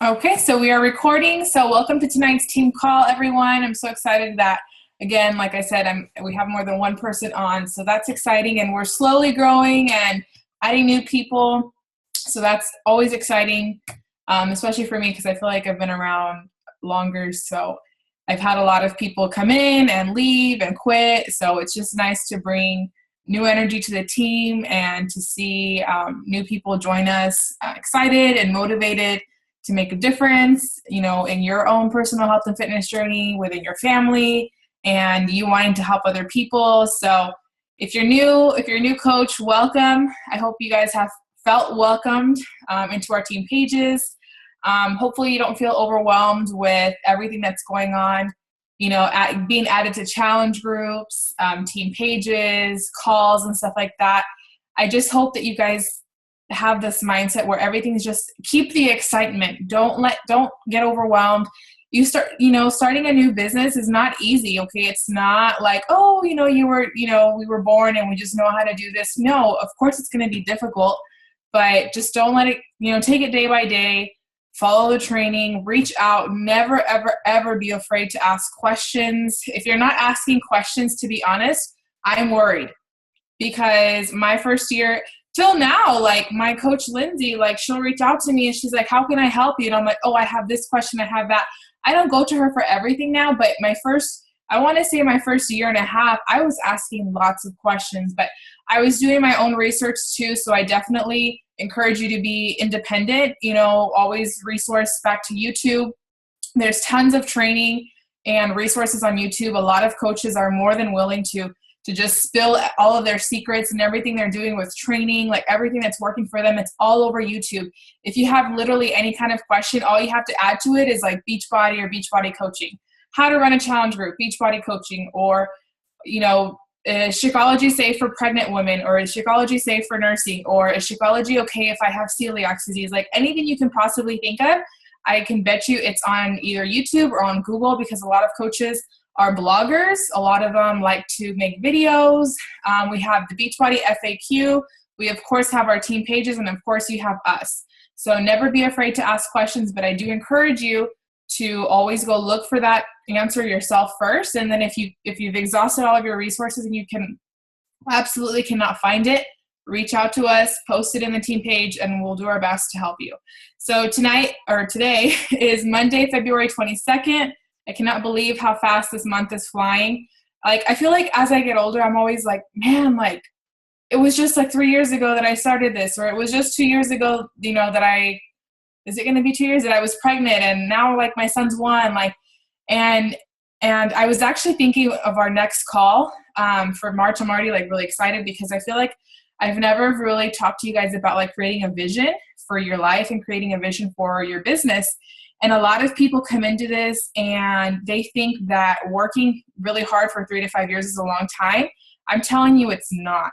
Okay, so we are recording. So welcome to tonight's team call, everyone. I'm so excited that, again, like I said, we have more than one person on. So that's exciting, and we're slowly growing and adding new people. So that's always exciting, especially for me because I feel like I've been around longer. So I've had a lot of people come in and leave and quit. So it's just nice to bring new energy to the team and to see new people join us, excited and motivated to make a difference, in your own personal health and fitness journey, within your family, and you wanting to help other people. So if you're a new coach, welcome. I hope you guys have felt welcomed into our team pages. Hopefully you don't feel overwhelmed with everything that's going on, being added to challenge groups, team pages, calls, and stuff like that. I just hope that you guys have this mindset where everything's just keep the excitement. Don't get overwhelmed. Starting a new business is not easy. Okay. It's not like, we were born and we just know how to do this. No, of course it's going to be difficult, but just don't let it, take it day by day, follow the training, reach out, never, ever, ever be afraid to ask questions. If you're not asking questions, to be honest, I'm worried because my first year, till now, like my coach Lindsay, like she'll reach out to me and she's like, how can I help you? And I'm like, I have this question, I have that. I don't go to her for everything now, but my first year and a half, I was asking lots of questions, but I was doing my own research too. So I definitely encourage you to be independent, always resource back to YouTube. There's tons of training and resources on YouTube. A lot of coaches are more than willing to just spill all of their secrets and everything they're doing with training, like everything that's working for them. It's all over YouTube. If you have literally any kind of question, all you have to add to it is like Beachbody or Beachbody coaching, how to run a challenge group, Beachbody coaching, or, is Shakeology safe for pregnant women, or is Shakeology safe for nursing, or is Shakeology okay if I have celiac disease? Like anything you can possibly think of, I can bet you it's on either YouTube or on Google, because a lot of coaches are bloggers. A lot of them like to make videos. We have the Beachbody FAQ. We, of course, have our team pages, and, of course, you have us. So never be afraid to ask questions, but I do encourage you to always go look for that answer yourself first. And then if you've exhausted all of your resources and you absolutely cannot find it, reach out to us, post it in the team page, and we'll do our best to help you. So today is Monday, February 22nd. I cannot believe how fast this month is flying. Like, I feel like as I get older, I'm always like, man, like it was just like 3 years ago that I started this, or it was just 2 years ago, is it going to be 2 years that I was pregnant, and now like my son's 1, like, and I was actually thinking of our next call for March. I'm already like really excited because I feel like I've never really talked to you guys about like creating a vision for your life and creating a vision for your business. And a lot of people come into this and they think that working really hard for 3 to 5 years is a long time. I'm telling you it's not.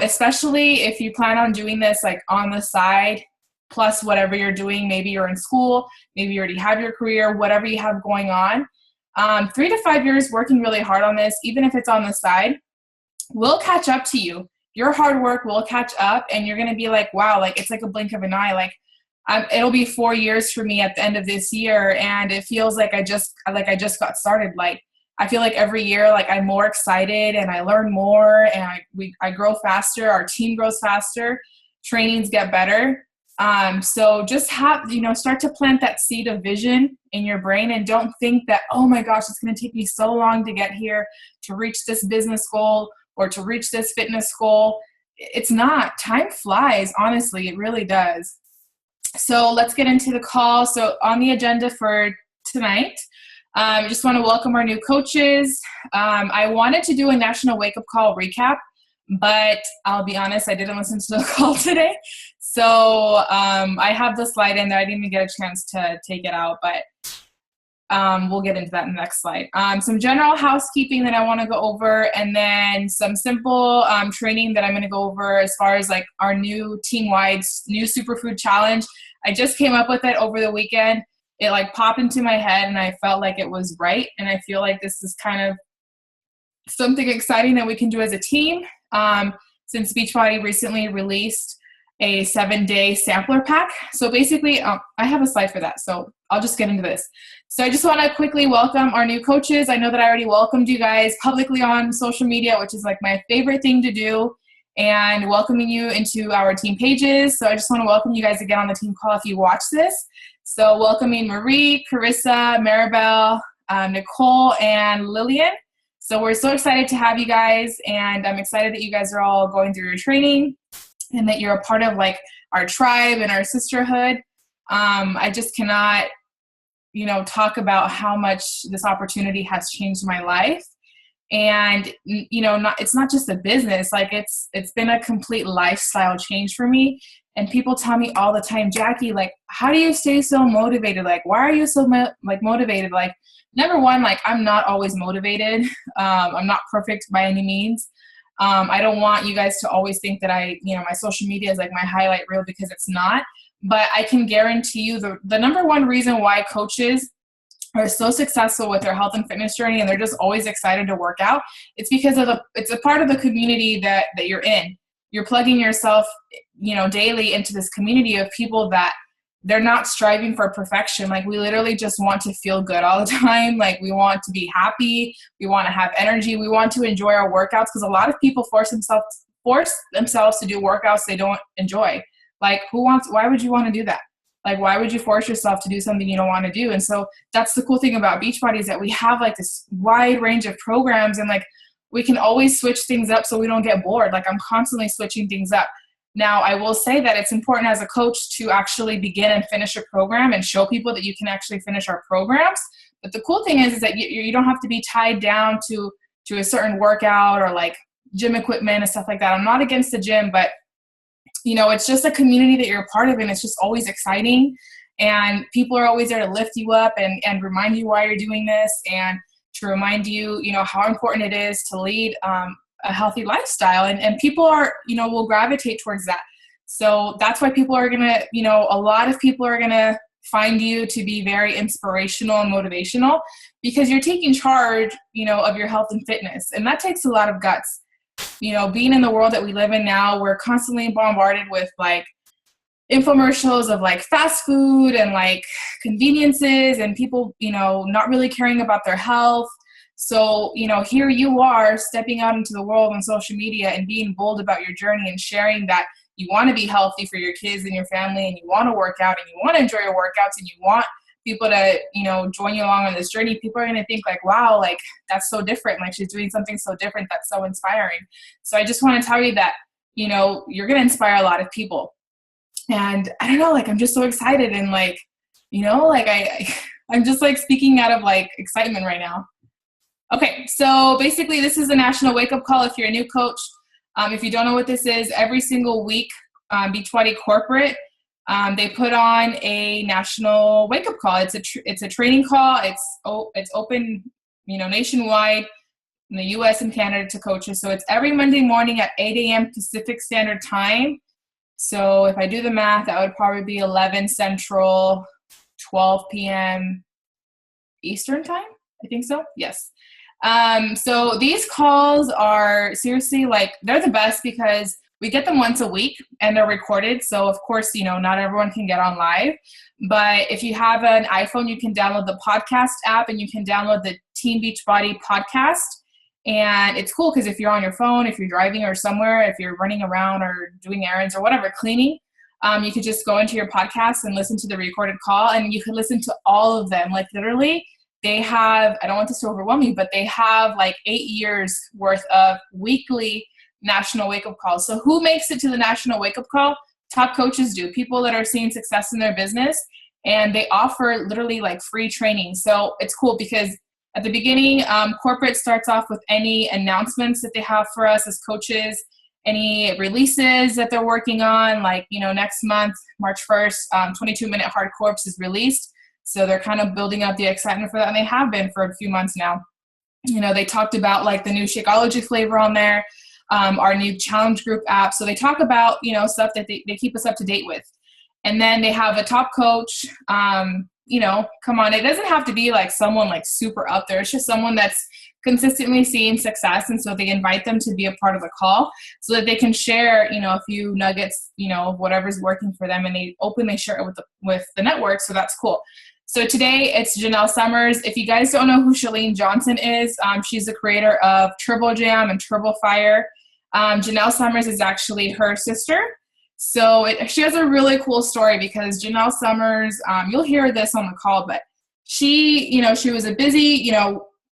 Especially if you plan on doing this like on the side, plus whatever you're doing. Maybe you're in school, maybe you already have your career, whatever you have going on. 3 to 5 years working really hard on this, even if it's on the side, will catch up to you. Your hard work will catch up, and you're going to be like, wow, like it's like a blink of an eye. Like, it'll be 4 years for me at the end of this year, and it feels like I just got started. Like, I feel like every year, like I'm more excited and I learn more, and I grow faster. Our team grows faster. Trainings get better. So just start to plant that seed of vision in your brain, and don't think that, oh my gosh, it's going to take me so long to get here, to reach this business goal or to reach this fitness goal. It's not. Time flies. Honestly, it really does. So let's get into the call. So on the agenda for tonight, I just want to welcome our new coaches. I wanted to do a National Wake Up Call recap, but I'll be honest, I didn't listen to the call today. So I have the slide in there. I didn't even get a chance to take it out, but we'll get into that in the next slide. Some general housekeeping that I want to go over, and then some simple training that I'm going to go over as far as like our new team-wide new Superfood challenge. I just came up with it over the weekend. It like popped into my head and I felt like it was right. And I feel like this is kind of something exciting that we can do as a team. Since Beachbody recently released a 7-day sampler pack. So basically, I have a slide for that, so I'll just get into this. So I just want to quickly welcome our new coaches. I know that I already welcomed you guys publicly on social media, which is like my favorite thing to do, and welcoming you into our team pages. So I just want to welcome you guys again on the team call if you watch this. So welcoming Marie, Carissa, Maribel, Nicole, and Lillian. So we're so excited to have you guys, and I'm excited that you guys are all going through your training and that you're a part of like our tribe and our sisterhood. I just cannot, talk about how much this opportunity has changed my life. And, it's not just a business, like it's been a complete lifestyle change for me. And people tell me all the time, Jackie, like, how do you stay so motivated? Like, why are you so motivated? Like, number one, like, I'm not always motivated. I'm not perfect by any means. I don't want you guys to always think that my social media is like my highlight reel, because it's not. But I can guarantee you the number one reason why coaches are so successful with their health and fitness journey and they're just always excited to work out, it's because it's a part of the community that you're in. You're plugging yourself, daily into this community of people that they're not striving for perfection. Like, we literally just want to feel good all the time. Like, we want to be happy. We want to have energy. We want to enjoy our workouts, because a lot of people force themselves to do workouts they don't enjoy. Like, why would you want to do that? Like, why would you force yourself to do something you don't want to do? And so that's the cool thing about Beachbody, is that we have like this wide range of programs, and like we can always switch things up so we don't get bored. Like, I'm constantly switching things up. Now, I will say that it's important as a coach to actually begin and finish a program and show people that you can actually finish our programs. But the cool thing is that you don't have to be tied down to a certain workout or like gym equipment and stuff like that. I'm not against the gym, but it's just a community that you're a part of, and it's just always exciting. And people are always there to lift you up and remind you why you're doing this, and to remind you, how important it is to lead a healthy lifestyle. And people are, will gravitate towards that. So that's why people are going to, a lot of people are going to find you to be very inspirational and motivational, because you're taking charge, of your health and fitness. And that takes a lot of guts. Being in the world that we live in now, we're constantly bombarded with like infomercials of like fast food and like conveniences, and people, not really caring about their health. So, here you are stepping out into the world on social media and being bold about your journey and sharing that you want to be healthy for your kids and your family, and you want to work out and you want to enjoy your workouts, and you want people to, join you along on this journey. People are going to think like, wow, like that's so different. Like, she's doing something so different. That's so inspiring. So I just want to tell you that, you're going to inspire a lot of people. And I don't know, like, I'm just so excited. And like, I'm just like speaking out of like excitement right now. Okay. So basically this is a national wake up call. If you're a new coach, if you don't know what this is, every single week, Beachbody corporate, they put on a national wake-up call. It's a training call. It's open, nationwide in the U.S. and Canada to coaches. So it's every Monday morning at 8 a.m. Pacific Standard Time. So if I do the math, that would probably be 11 Central, 12 p.m. Eastern Time. I think so. Yes. So these calls are seriously like, they're the best, because we get them once a week and they're recorded. So of course, not everyone can get on live, but if you have an iPhone, you can download the podcast app and you can download the Team Beachbody podcast. And it's cool because if you're on your phone, if you're driving or somewhere, if you're running around or doing errands or whatever, cleaning, you could just go into your podcast and listen to the recorded call, and you could listen to all of them. Like, literally, they have, I don't want this to overwhelm you, but they have like 8 years worth of weekly national wake-up calls. So who makes it to the national wake-up call? Top coaches do. People that are seeing success in their business, and they offer literally like free training. So it's cool because at the beginning, corporate starts off with any announcements that they have for us as coaches, any releases that they're working on. Like, next month, March 1st, 22-minute hard corpse is released. So they're kind of building up the excitement for that, and they have been for a few months now. They talked about like the new Shakeology flavor on there, our new challenge group app. So they talk about, stuff that they keep us up to date with. And then they have a top coach, come on, it doesn't have to be like someone like super up there. It's just someone that's consistently seeing success. And so they invite them to be a part of the call so that they can share, a few nuggets, of whatever's working for them, and they openly share it with the network. So that's cool. So today it's Janelle Summers. If you guys don't know who Chalene Johnson is, she's the creator of Turbo Jam and Turbo Fire. Janelle Summers is actually her sister. So she has a really cool story because Janelle Summers, you'll hear this on the call, but she was a busy,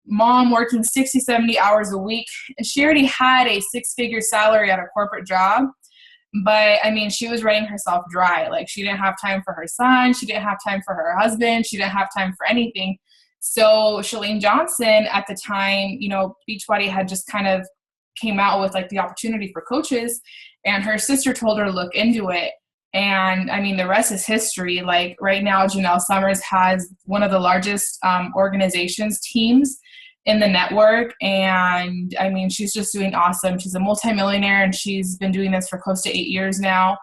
mom working 60, 70 hours a week. And she already had a 6-figure salary at a corporate job. But I mean, she was running herself dry. Like, she didn't have time for her son. She didn't have time for her husband. She didn't have time for anything. So Chalene Johnson at the time, Beachbody had just kind of came out with like the opportunity for coaches, and her sister told her to look into it. And I mean, the rest is history. Like, right now, Janelle Summers has one of the largest organizations teams in the network. And I mean, she's just doing awesome. She's a multimillionaire, and she's been doing this for close to 8 years now.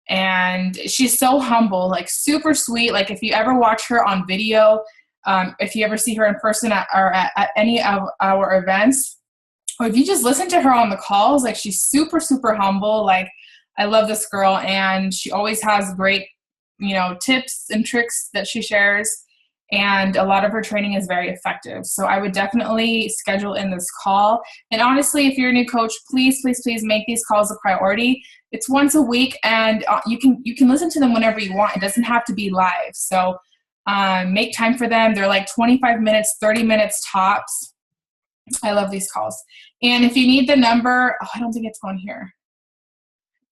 And she's so humble, like super sweet. Like, if you ever watch her on video, if you ever see her in person at any of our events, or if you just listen to her on the calls, like, she's super, super humble. Like, I love this girl, and she always has great, tips and tricks that she shares. And a lot of her training is very effective. So I would definitely schedule in this call. And honestly, if you're a new coach, please, please, please make these calls a priority. It's once a week, and you can listen to them whenever you want. It doesn't have to be live. So make time for them. They're like 25 minutes, 30 minutes tops. I love these calls. And if you need the number, I don't think it's on here.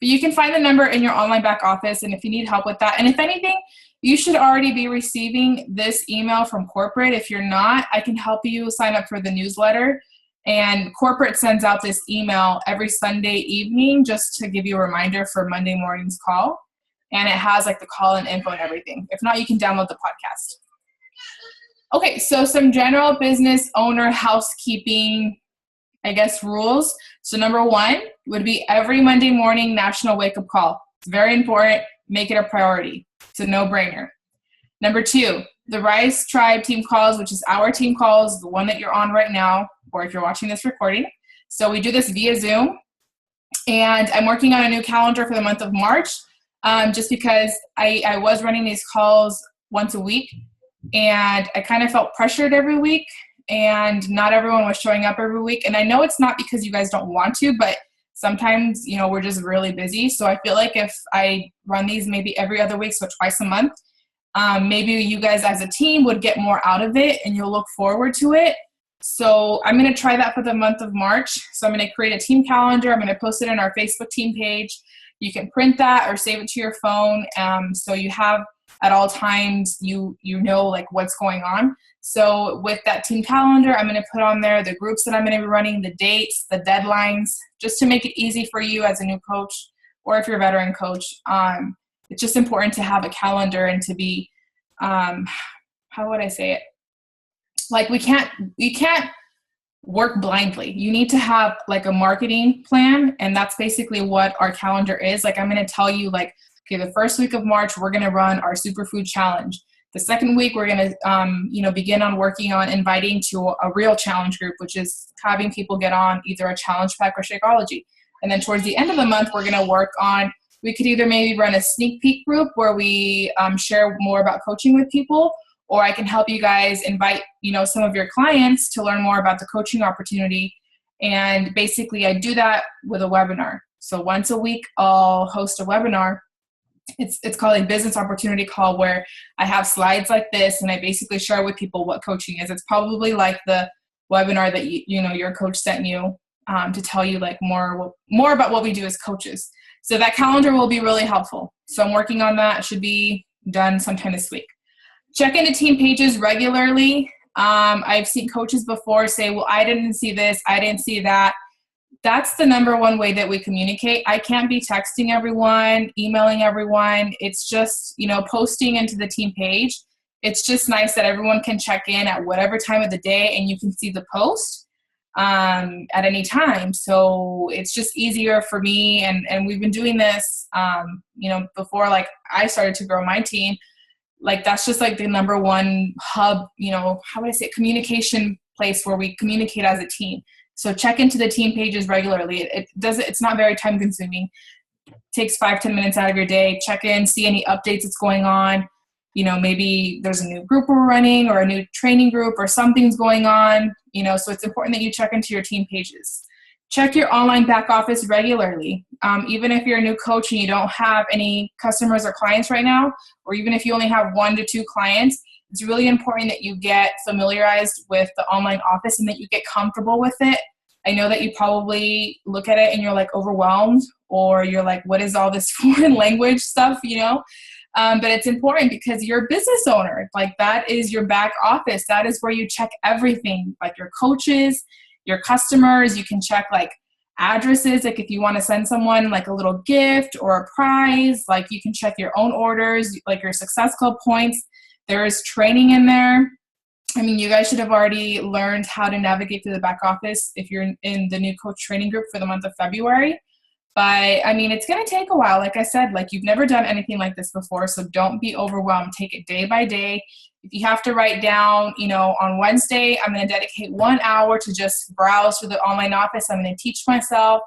But you can find the number in your online back office, and if you need help with that. And if anything, you should already be receiving this email from corporate. If you're not, I can help you sign up for the newsletter. And corporate sends out this email every Sunday evening just to give you a reminder for Monday morning's call. And it has like the call and info and everything. If not, you can download the podcast. Okay, so some general business owner housekeeping, rules. So number 1 would be every Monday morning national wake-up call. It's very important. Make it a priority. It's a no-brainer. Number 2, the Rise Tribe team calls, which is our team calls, the one that you're on right now, or if you're watching this recording. So we do this via Zoom. And I'm working on a new calendar for the month of March, just because I was running these calls once a week, and I kind of felt pressured every week, and not everyone was showing up every week. And I know it's not because you guys don't want to, but sometimes, we're just really busy. So I feel like if I run these maybe every other week, so twice a month, maybe you guys as a team would get more out of it, and you'll look forward to it. So I'm going to try that for the month of March. So I'm going to create a team calendar. I'm going to post it in our Facebook team page. You can print that or save it to your phone. So you have at all times, you know like what's going on. So with that team calendar, I'm going to put on there the groups that I'm going to be running, the dates, the deadlines, just to make it easy for you as a new coach, or if you're a veteran coach. It's just important to have a calendar and to be, how would I say it? Like, we can't work blindly. You need to have like a marketing plan, and that's basically what our calendar is. Like, I'm going to tell you, like, okay, the first week of March, we're going to run our Superfood challenge. The second week, we're going to, begin on working on inviting to a real challenge group, which is having people get on either a challenge pack or Shakeology. And then towards the end of the month, we're going to work on, we could either maybe run a sneak peek group where we share more about coaching with people, or I can help you guys invite, some of your clients to learn more about the coaching opportunity. And basically, I do that with a webinar. So once a week, I'll host a webinar. It's called a business opportunity call, where I have slides like this, and I basically share with people what coaching is. It's probably like the webinar that your coach sent you to tell you like more about what we do as coaches. So that calendar will be really helpful. So I'm working on that. It should be done sometime this week. Check into team pages regularly. I've seen coaches before say, well, I didn't see this, I didn't see that. That's the number one way that we communicate. I can't be texting everyone, emailing everyone. It's just, posting into the team page. It's just nice that everyone can check in at whatever time of the day, and you can see the post at any time. So it's just easier for me. And we've been doing this, before like I started to grow my team. Like, that's just like the number one hub, how would I say it? Communication place where we communicate as a team. So check into the team pages regularly. It's not very time consuming. It takes 5-10 minutes out of your day. Check in, see any updates that's going on. Maybe there's a new group we're running or a new training group or something's going on, so it's important that you check into your team pages. Check your online back office regularly. Even if you're a new coach and you don't have any customers or clients right now, or even if you only have 1 to 2 clients, it's really important that you get familiarized with the online office and that you get comfortable with it. I know that you probably look at it and you're like overwhelmed, or you're like, what is all this foreign language stuff, But it's important because you're a business owner. Like, that is your back office. That is where you check everything, like your coaches, your customers. You can check like addresses. Like if you want to send someone like a little gift or a prize, like you can check your own orders, like your Success Club points. There is training in there. I mean, you guys should have already learned how to navigate through the back office if you're in the new coach training group for the month of February. But I mean, it's going to take a while. Like I said, like you've never done anything like this before. So don't be overwhelmed. Take it day by day. If you have to write down, on Wednesday, I'm going to dedicate 1 hour to just browse through the online office. I'm going to teach myself.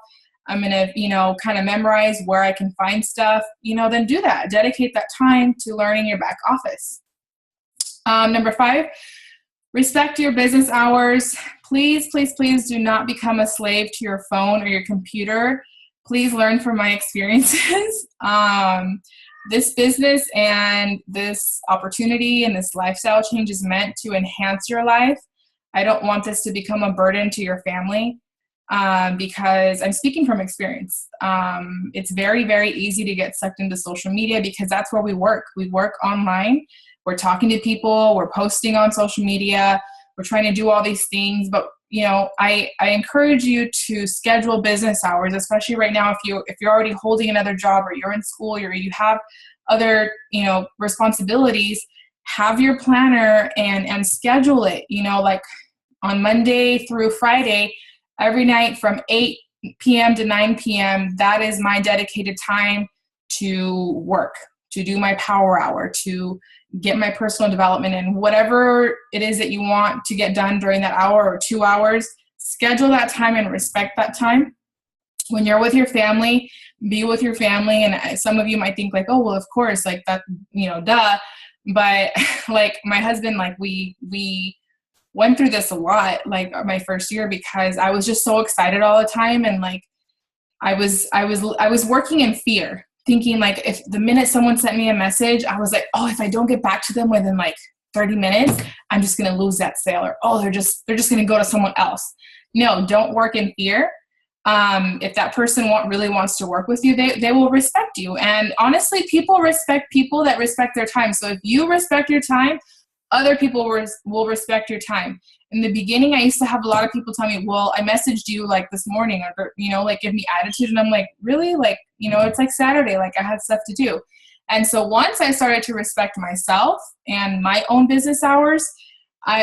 I'm going to, kind of memorize where I can find stuff, then do that. Dedicate that time to learning your back office. Number 5, respect your business hours. Please, please, please do not become a slave to your phone or your computer. Please learn from my experiences. This business and this opportunity and this lifestyle change is meant to enhance your life. I don't want this to become a burden to your family because I'm speaking from experience. It's very, very easy to get sucked into social media because that's where we work. We work online. We're talking to people. We're posting on social media. We're trying to do all these things, but I encourage you to schedule business hours, especially right now if you're already holding another job or you're in school or you have other responsibilities. Have your planner and schedule it. Like on Monday through Friday, every night from 8 p.m. to 9 p.m. That is my dedicated time to work, to do my power hour, to get my personal development in. Whatever it is that you want to get done during that hour or 2 hours, schedule that time and respect that time. When you're with your family, be with your family. And some of you might think like, oh, well, of course, like that, duh. But like my husband, like we went through this a lot, like my first year, because I was just so excited all the time. And like, I was working in fear, thinking like if the minute someone sent me a message, I was like, oh, if I don't get back to them within like 30 minutes, I'm just going to lose that sale. Or, oh, they're just going to go to someone else. No, don't work in fear. If that person really wants to work with you, they will respect you. And honestly, people respect people that respect their time. So if you respect your time, other people will respect your time. In the beginning, I used to have a lot of people tell me, well, I messaged you like this morning, or, like give me attitude. And I'm like, really? Like, it's like Saturday, like I had stuff to do. And so once I started to respect myself and my own business hours,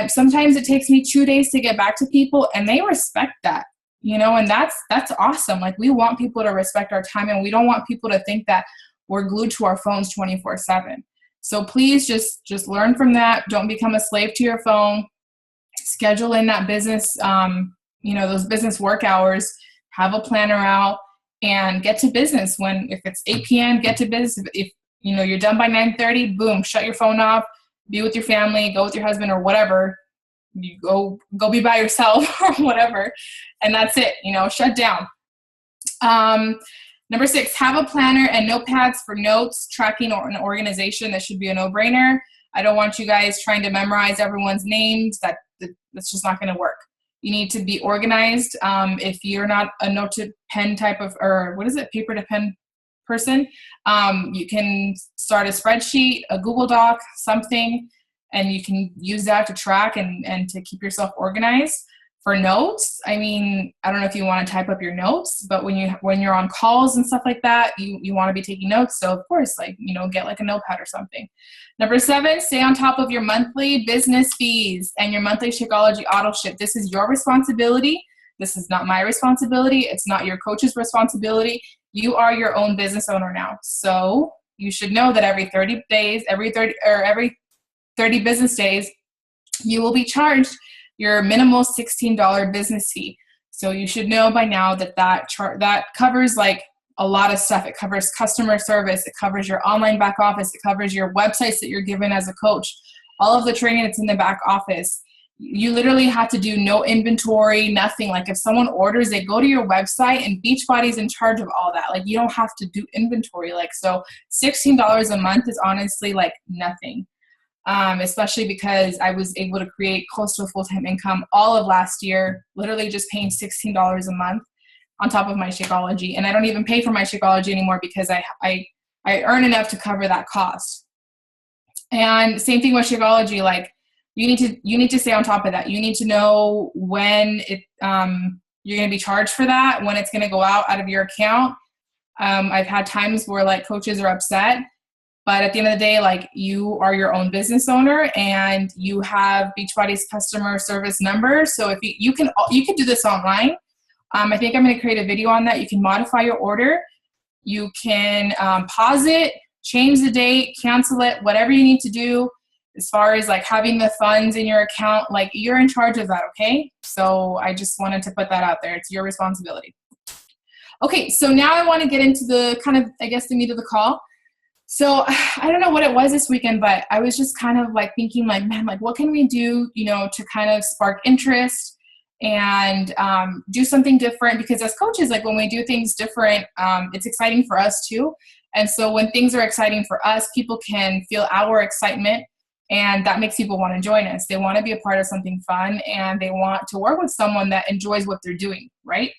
sometimes it takes me 2 days to get back to people, and they respect that, and that's awesome. Like we want people to respect our time, and we don't want people to think that we're glued to our phones 24/7. So please just learn from that. Don't become a slave to your phone. Schedule in that business, those business work hours, have a planner out, and get to business. If it's 8 p.m., get to business. If you're done by 9:30, boom, shut your phone off, be with your family, go with your husband or whatever. You go be by yourself or whatever. And that's it, shut down. Number 6, have a planner and notepads for notes, tracking, or an organization. That should be a no-brainer. I don't want you guys trying to memorize everyone's names. That's just not going to work. You need to be organized. If you're not a note to pen type of, or what is it, paper to pen person, you can start a spreadsheet, a Google Doc, something, and you can use that to track and to keep yourself organized. For notes, I mean, I don't know if you want to type up your notes, but when you're on calls and stuff like that, you want to be taking notes. So of course, get like a notepad or something. Number 7, stay on top of your monthly business fees and your monthly Shakeology auto ship. This is your responsibility. This is not my responsibility. It's not your coach's responsibility. You are your own business owner now. So you should know that every 30 business days, you will be charged your minimal $16 business fee. So you should know by now that that covers like a lot of stuff. It covers customer service. It covers your online back office. It covers your websites that you're given as a coach. All of the training that's in the back office. You literally have to do no inventory, nothing. Like if someone orders, they go to your website and Beachbody's in charge of all that. Like you don't have to do inventory. Like, so $16 a month is honestly like nothing. Especially because I was able to create close to a full-time income all of last year, literally just paying $16 a month on top of my Shakeology. And I don't even pay for my Shakeology anymore because I earn enough to cover that cost. And same thing with Shakeology, like you need to stay on top of that. You need to know when you're going to be charged for that, when it's going to go out of your account. I've had times where like coaches are upset, but at the end of the day, like you are your own business owner and you have Beachbody's customer service number. So if you can do this online. I think I'm going to create a video on that. You can modify your order. You can pause it, change the date, cancel it, whatever you need to do as far as like having the funds in your account. Like you're in charge of that, okay? So I just wanted to put that out there. It's your responsibility. Okay, so now I want to get into the kind of, I guess, the meat of the call. So I don't know what it was this weekend, but I was just kind of like thinking like, man, like what can we do, to kind of spark interest and do something different? Because as coaches, like when we do things different, it's exciting for us too. And so when things are exciting for us, people can feel our excitement, and that makes people want to join us. They want to be a part of something fun, and they want to work with someone that enjoys what they're doing, right?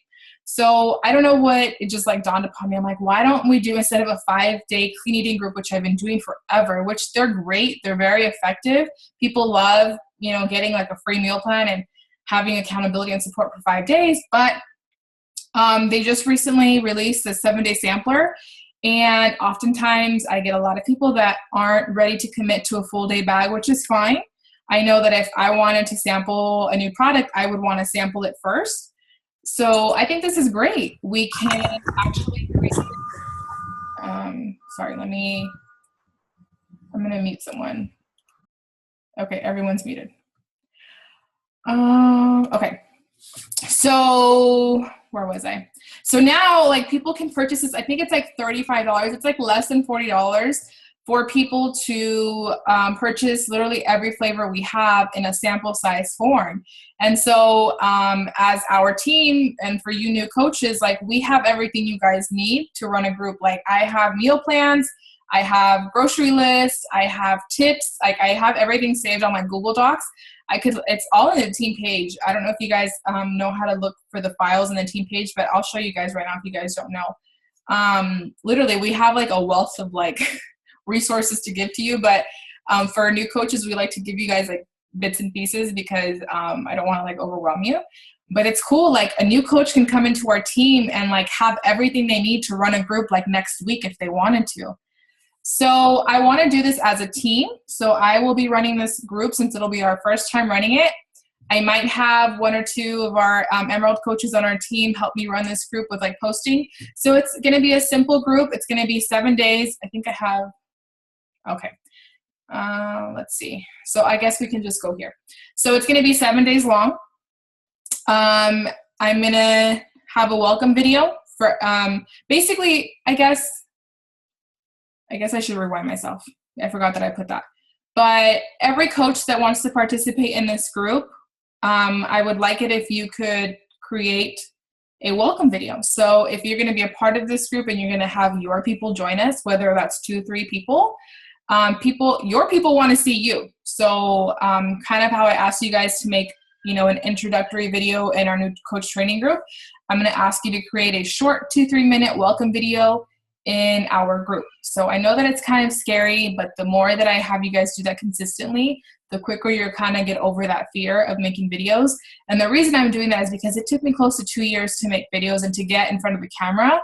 So I don't know what, it just like dawned upon me. I'm like, why don't we do, instead of a 5-day clean eating group, which I've been doing forever, which they're great, they're very effective. People love, getting like a free meal plan and having accountability and support for 5 days. But they just recently released a 7-day sampler. And oftentimes I get a lot of people that aren't ready to commit to a full day bag, which is fine. I know that if I wanted to sample a new product, I would want to sample it first. So I think this is great. We can actually create, I'm going to mute someone. Okay, everyone's muted. Okay. So where was I? So now like people can purchase this. I think it's like $35. It's like less than $40 for people to purchase literally every flavor we have in a sample size form. And so as our team and for you new coaches, like we have everything you guys need to run a group. Like I have meal plans, I have grocery lists, I have tips, like I have everything saved on my Google Docs. It's all in the team page. I don't know if you guys know how to look for the files in the team page, but I'll show you guys right now if you guys don't know. Literally, we have like a wealth of like resources to give to you, but for new coaches, we like to give you guys like bits and pieces because I don't want to like overwhelm you. But it's cool, like a new coach can come into our team and like have everything they need to run a group like next week if they wanted to. So I want to do this as a team. So I will be running this group since it'll be our first time running it. I might have 1 or 2 of our Emerald coaches on our team help me run this group with like posting. So it's going to be a simple group. It's going to be 7 days. I think I have, okay. Let's see. So I guess we can just go here. So it's going to be 7 days long. I'm going to have a welcome video for basically, I guess I should rewind myself. I forgot that I put that. But every coach that wants to participate in this group, I would like it if you could create a welcome video. So if you're going to be a part of this group and you're going to have your people join us, whether that's 2 or 3 people, your people want to see you. So kind of how I asked you guys to make, an introductory video in our new coach training group, I'm going to ask you to create a short 2-3 minute welcome video in our group. So I know that it's kind of scary, but the more that I have you guys do that consistently, the quicker you're kind of get over that fear of making videos. And the reason I'm doing that is because it took me close to 2 years to make videos and to get in front of the camera.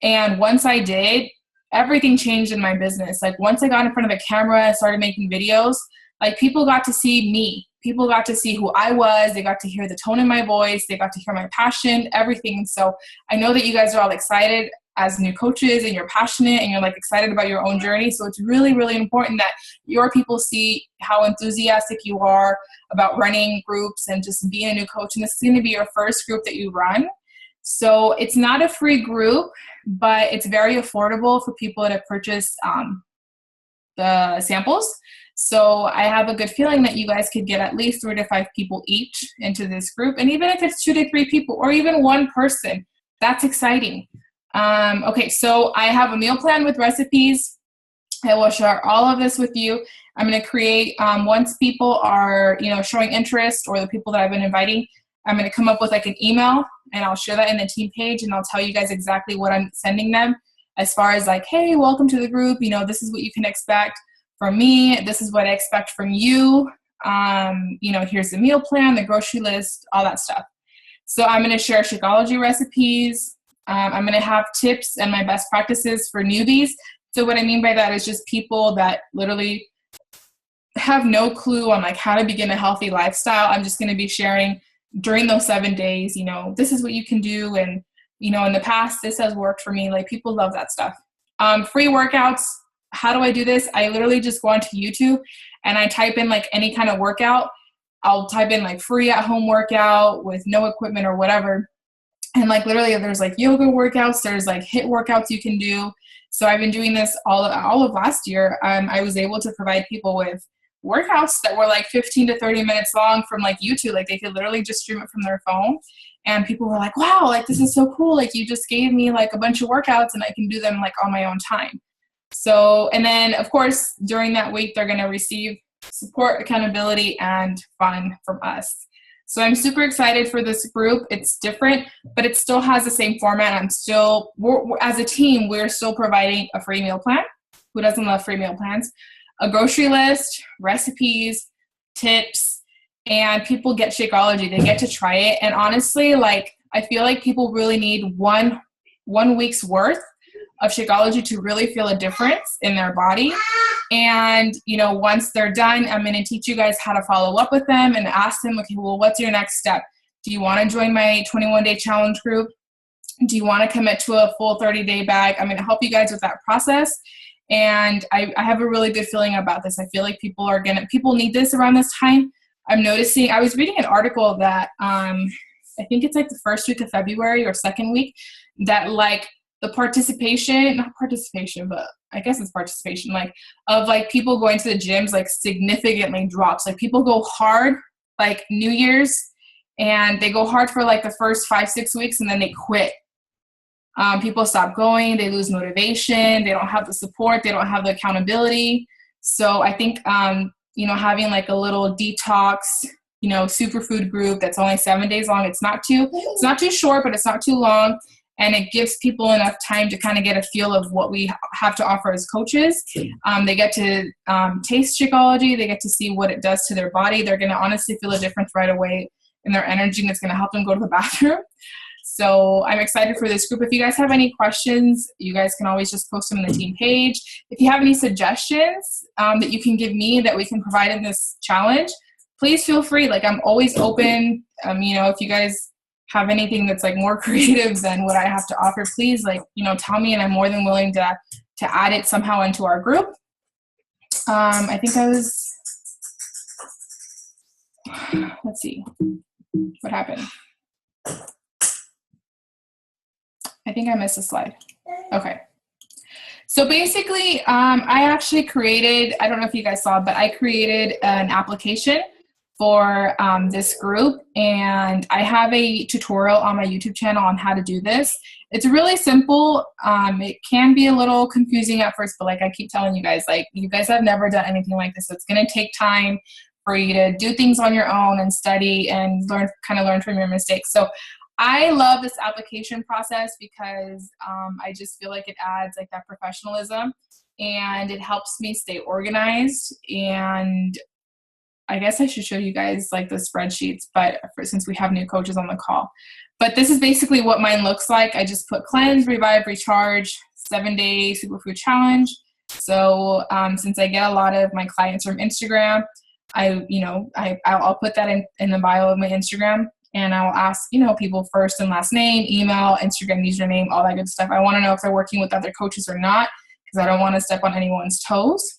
And once I did, everything changed in my business. Like once I got in front of the camera and started making videos, like people got to see me. People got to see who I was. They got to hear the tone in my voice. They got to hear my passion, everything. So I know that you guys are all excited. as new coaches, and you're passionate and you're like excited about your own journey. So it's really, really important that your people see how enthusiastic you are about running groups and just being a new coach. And this is going to be your first group that you run. So it's not a free group, but it's very affordable for people to purchase the samples. So I have a good feeling that you guys could get at least 3 to 5 people each into this group. And even if it's 2 to 3 people or even one person, that's exciting. Okay, so I have a meal plan with recipes. I will share all of this with you. I'm going to create, once people are, showing interest, or the people that I've been inviting, I'm going to come up with like an email, and I'll share that in the team page, and I'll tell you guys exactly what I'm sending them as far as like, hey, welcome to the group. This is what you can expect from me. This is what I expect from you. Here's the meal plan, the grocery list, all that stuff. So I'm going to share Shakeology recipes. I'm going to have tips and my best practices for newbies. So what I mean by that is just people that literally have no clue on like how to begin a healthy lifestyle. I'm just going to be sharing during those 7 days, this is what you can do. And, in the past, this has worked for me. Like, people love that stuff. Free workouts. How do I do this? I literally just go onto YouTube and I type in like any kind of workout. I'll type in like free at home workout with no equipment or whatever. And like literally there's like yoga workouts, there's like HIIT workouts you can do. So I've been doing this all of last year. I was able to provide people with workouts that were like 15 to 30 minutes long from like YouTube. Like, they could literally just stream it from their phone. And people were like, wow, like this is so cool. Like, you just gave me like a bunch of workouts and I can do them like on my own time. So, and then of course, during that week, they're going to receive support, accountability, and fun from us. So I'm super excited for this group. It's different, but it still has the same format. As a team, we're still providing a free meal plan. Who doesn't love free meal plans? A grocery list, recipes, tips, and people get Shakeology. They get to try it. And honestly, like, I feel like people really need one week's worth of Shakeology to really feel a difference in their body. And, once they're done, I'm going to teach you guys how to follow up with them and ask them, okay, well, what's your next step? Do you want to join my 21-day challenge group? Do you want to commit to a full 30-day bag? I'm going to help you guys with that process. And I have a really good feeling about this. I feel like people need this around this time. I'm noticing, I was reading an article that, I think it's like the first week of February or second week, that like the participation, but I guess it's participation, like of like people going to the gyms like significantly drops. Like, people go hard like New Year's, and they go hard for like the first 5-6 weeks, and then they quit. People stop going, they lose motivation, they don't have the support, they don't have the accountability. So I think, having like a little detox, superfood group that's only 7 days long, it's not too short, but it's not too long. And it gives people enough time to kind of get a feel of what we have to offer as coaches. They get to taste Shakeology. They get to see what it does to their body. They're going to honestly feel a difference right away in their energy, and it's going to help them go to the bathroom. So I'm excited for this group. If you guys have any questions, you guys can always just post them in the team page. If you have any suggestions that you can give me that we can provide in this challenge, please feel free. Like, I'm always open. If you guys have anything that's like more creative than what I have to offer, please tell me, and I'm more than willing to add it somehow into our group. I think let's see what happened. I think I missed a slide. Okay. So basically, I actually created, I don't know if you guys saw, but I created an application for this group, and I have a tutorial on my YouTube channel on how to do this. It's really simple. It can be a little confusing at first, but like I keep telling you guys, like, you guys have never done anything like this. So it's going to take time for you to do things on your own and study and learn from your mistakes. So I love this application process because I just feel like it adds like that professionalism, and it helps me stay organized. And I guess I should show you guys like the spreadsheets, but since we have new coaches on the call. But this is basically what mine looks like. I just put cleanse, revive, recharge, 7-day superfood challenge. So since I get a lot of my clients from Instagram, I'll put that in the bio of my Instagram. And I'll ask, people first and last name, email, Instagram username, all that good stuff. I want to know if they're working with other coaches or not, because I don't want to step on anyone's toes.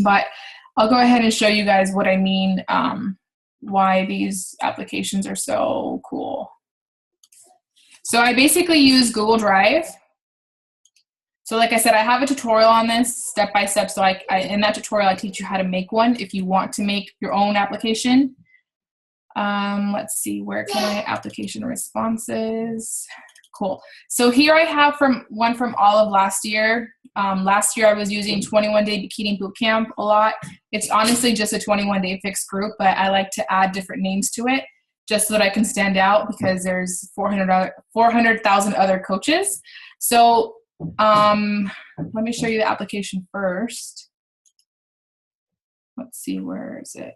But I'll go ahead and show you guys what I mean, why these applications are so cool. So I basically use Google Drive. So like I said, I have a tutorial on this step by step. So in that tutorial, I teach you how to make one if you want to make your own application. Let's see, where can I application responses? Cool. So here I have one from all of last year. Last year I was using 21-day bikini bootcamp a lot. It's honestly just a 21-day fixed group, but I like to add different names to it just so that I can stand out, because there's 400,000 other coaches. So let me show you the application first. Let's see, where is it?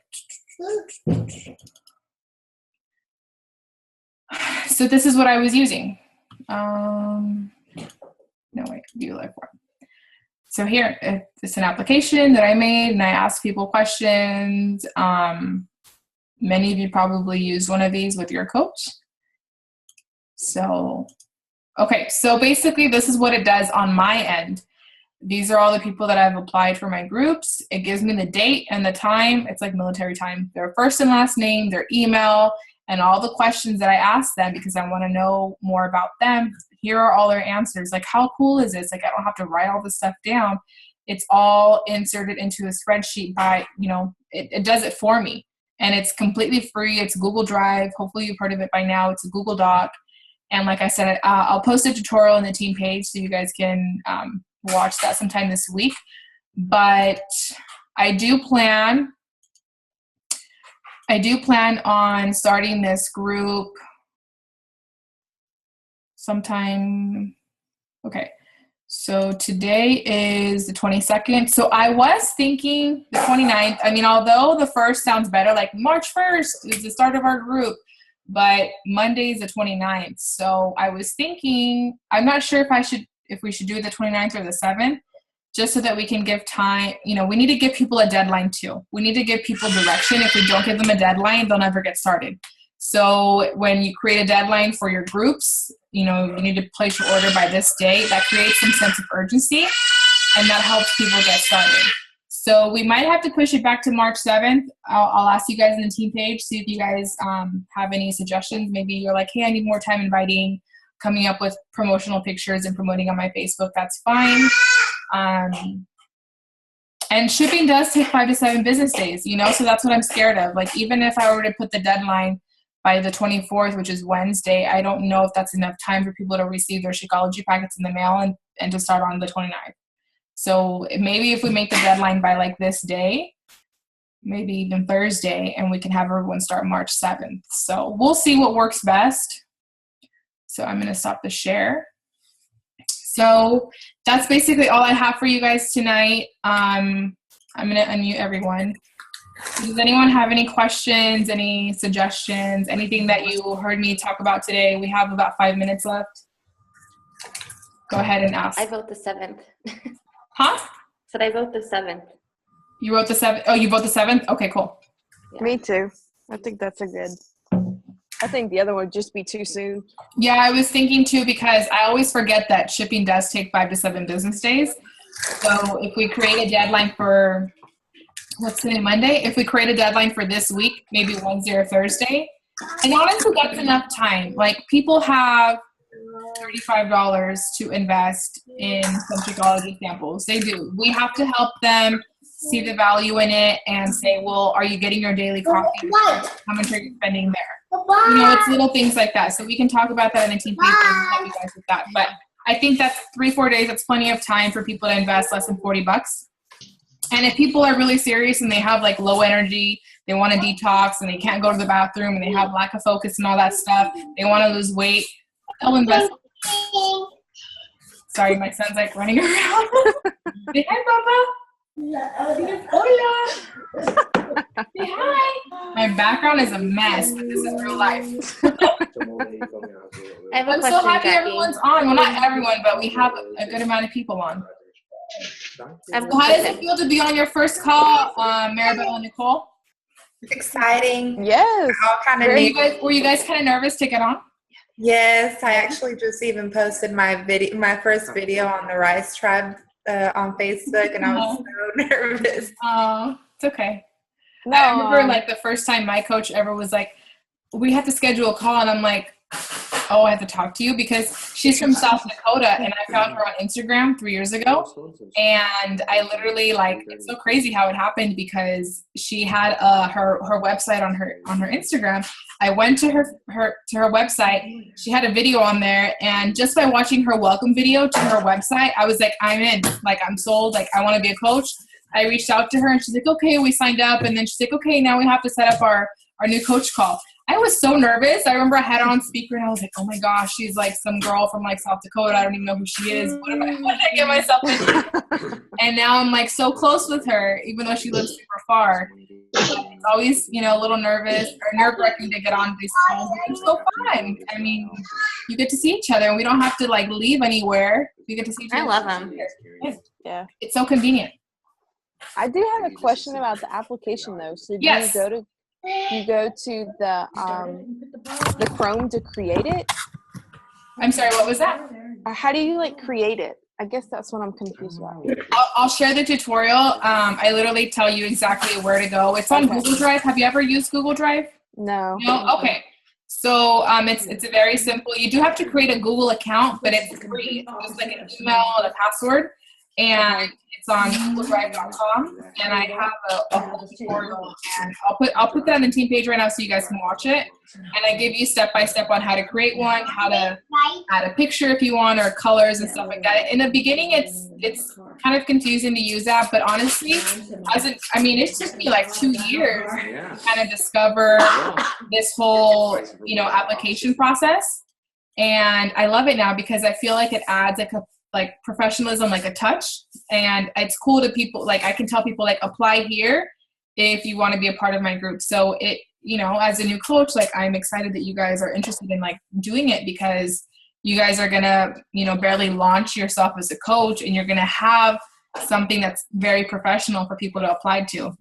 So this is what I was using. No, wait, view live form. So here, it's an application that I made, and I asked people questions. Many of you probably used one of these with your coach. So, okay, so basically this is what it does on my end. These are all the people that I've applied for my groups. It gives me the date and the time. It's like military time. Their first and last name, their email, and all the questions that I asked them because I want to know more about them. Here are all their answers. Like, how cool is this? Like, I don't have to write all this stuff down. It's all inserted into a spreadsheet by, it does it for me. And it's completely free. It's Google Drive. Hopefully you've heard of it by now. It's a Google Doc. And like I said, I'll post a tutorial on the team page so you guys can watch that sometime this week. But I do plan on starting this group sometime. Okay, so today is the 22nd. So I was thinking the 29th. I mean, although the first sounds better, like March 1st is the start of our group, but Monday is the 29th. So I was thinking, I'm not sure if we should do the 29th or the 7th, just so that we can give time. We need to give people a deadline too. We need to give people direction. If we don't give them a deadline, they'll never get started. So when you create a deadline for your groups, you need to place your order by this date. That creates some sense of urgency, and that helps people get started. So we might have to push it back to March 7th. I'll ask you guys in the team page, see if you guys have any suggestions. Maybe you're like, hey, I need more time inviting, coming up with promotional pictures and promoting on my Facebook. That's fine. And shipping does take 5 to 7 business days, so that's what I'm scared of. Like, even if I were to put the deadline by the 24th, which is Wednesday, I don't know if that's enough time for people to receive their Shakeology packets in the mail and to start on the 29th. So maybe if we make the deadline by like this day, maybe even Thursday, and we can have everyone start March 7th. So we'll see what works best. So I'm going to stop the share. So that's basically all I have for you guys tonight. I'm going to unmute everyone. Does anyone have any questions, any suggestions, anything that you heard me talk about today? We have about 5 minutes left. Go ahead and ask. I vote the 7th. Huh? Said I vote the 7th. You wrote the 7th? Oh, you vote the 7th? Okay, cool. Yeah. Me too. I think that's a good. I think the other one would just be too soon. Yeah, I was thinking too, because I always forget that shipping does take 5 to 7 business days. So if we create a deadline for, what's today, Monday? If we create a deadline for this week, maybe Wednesday or Thursday, and honestly, that's enough time. Like, people have $35 to invest in some Shakeology samples. They do. We have to help them see the value in it and say, well, are you getting your daily coffee? How much are you spending there? It's little things like that. So we can talk about that in a team paper and help you guys with that. But I think that's 3-4 days. That's plenty of time for people to invest less than $40. And if people are really serious and they have like low energy, they want to detox and they can't go to the bathroom and they have lack of focus and all that stuff, they want to lose weight, they'll invest. Sorry, my son's like running around. Say hi, Papa. Hola. Say hi. My background is a mess, but this is real life. I'm so happy everyone's on. Well, not everyone, but we have a good amount of people on. So how does it feel to be on your first call, Maribel and Nicole? It's exciting. Yes. All kind of Very new. Were you guys kind of nervous to get on? Yes, I actually just even posted my first video on the Rice Tribe on Facebook, and I was so nervous. Oh, it's okay. No. I remember like the first time my coach ever was like, we have to schedule a call, and I'm like, oh, I have to talk to you because she's from South Dakota, and I found her on Instagram 3 years ago, and I literally it's so crazy how it happened because she had her website on her Instagram. I went to her website. She had a video on there, and just by watching her welcome video to her website, I was like, I'm in. Like, I'm sold. Like, I want to be a coach. I reached out to her, and she's like, okay, we signed up, and then she's like, okay, now we have to set up our new coach call. I was so nervous. I remember I had her on speaker, and I was like, oh my gosh, she's like some girl from like South Dakota. I don't even know who she is. What did I get myself into? And now I'm like so close with her, even though she lives super far. It's always, a little nervous or nerve-wracking to get on these calls. It's so fun. I mean, you get to see each other, and we don't have to like leave anywhere. We get to see each other. I love them. Yeah. It's so convenient. I do have a question about the application though. So do Yes. you go to the Chrome to create it? I'm sorry, what was that? Or how do you like create it? I guess that's what I'm confused about. I'll share the tutorial. I literally tell you exactly where to go. It's on Google Drive. Have you ever used Google Drive? No. No? Okay. So it's very simple. You do have to create a Google account, but it's free. It's just like an email and a password. And it's on googledrive.com, and I have a whole tutorial, and I'll put that on the team page right now so you guys can watch it. And I give you step by step on how to create one, how to add a picture if you want, or colors and stuff like that. In the beginning, it's kind of confusing to use that, but honestly, it took me like 2 years to kind of discover this whole application process, and I love it now because I feel like it adds like professionalism, like a touch, and it's cool to people. Like I can tell people like apply here if you want to be a part of my group. So it, as a new coach, like I'm excited that you guys are interested in like doing it because you guys are gonna, barely launch yourself as a coach, and you're gonna have something that's very professional for people to apply to.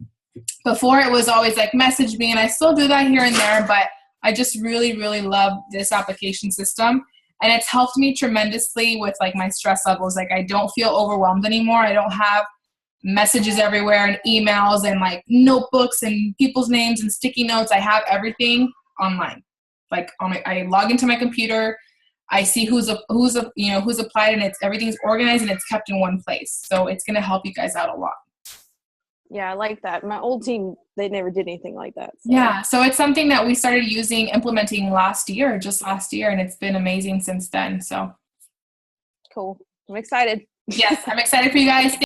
Before it was always like message me, and I still do that here and there, but I just really, really love this application system. And it's helped me tremendously with like my stress levels. Like I don't feel overwhelmed anymore. I don't have messages everywhere and emails and like notebooks and people's names and sticky notes. I have everything online. Like I log into my computer. I see who's applied, and everything's organized and it's kept in one place. So it's going to help you guys out a lot. Yeah, I like that. My old team, they never did anything like that. So. Yeah, so it's something that we started implementing just last year, and it's been amazing since then. So cool. I'm excited. Yes, I'm excited for you guys.